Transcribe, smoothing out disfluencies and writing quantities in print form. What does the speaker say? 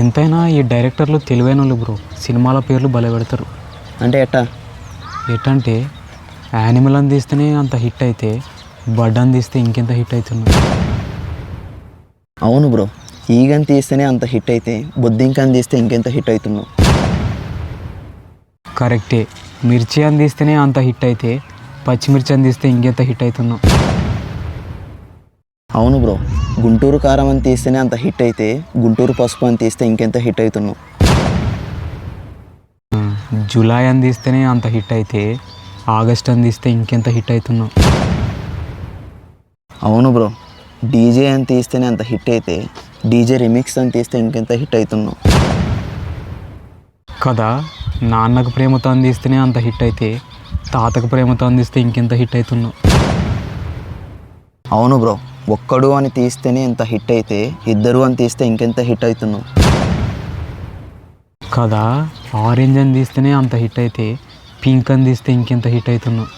ఎంతైనా ఈ డైరెక్టర్లు తెలివైన వాళ్ళు బ్రో. సినిమాల పేర్లు భలే పెడతారు. అంటే ఎట్టా? ఎట్టంటే యానిమల్ అని తీస్తేనే అంత హిట్ అయితే బడ్ అని తీస్తే ఇంకెంత హిట్ అవుతుంది. అవును బ్రో, ఈగని తీస్తేనే అంత హిట్ అయితే బొద్దింకని తీస్తే ఇంకెంత హిట్ అవుతున్నావు. కరెక్టే. మిర్చి అని తీస్తేనే అంత హిట్ అయితే పచ్చిమిర్చి అని తీస్తే ఇంకెంత హిట్ అవుతున్నావు. అవును బ్రో, గుంటూరు కారం అని తీస్తేనే అంత హిట్ అయితే గుంటూరు పసుపు అని తీస్తే ఇంకెంత హిట్ అవుతున్నావు. జూలై అని తీస్తేనే అంత హిట్ అయితే ఆగస్ట్ అని తీస్తే ఇంకెంత హిట్ అవుతున్నావు. అవును బ్రో, డీజే అని తీస్తేనే అంత హిట్ అయితే డీజే రిమిక్స్ అని తీస్తే ఇంకెంత హిట్ అవుతున్నావు. కదా, నాన్నకు ప్రేమతో అందిస్తేనే అంత హిట్ అయితే తాతకు ప్రేమతో అందిస్తే ఇంకెంత హిట్ అవుతున్నావు. అవును బ్రో, ఒక్కడు అని తీస్తేనే ఇంత హిట్ అయితే ఇద్దరు అని తీస్తే ఇంకెంత హిట్ అవుతున్నావు. కదా, ఆరెంజ్ అని తీస్తేనే అంత హిట్ అయితే పింక్ అని తీస్తే ఇంకెంత హిట్ అవుతున్నావు.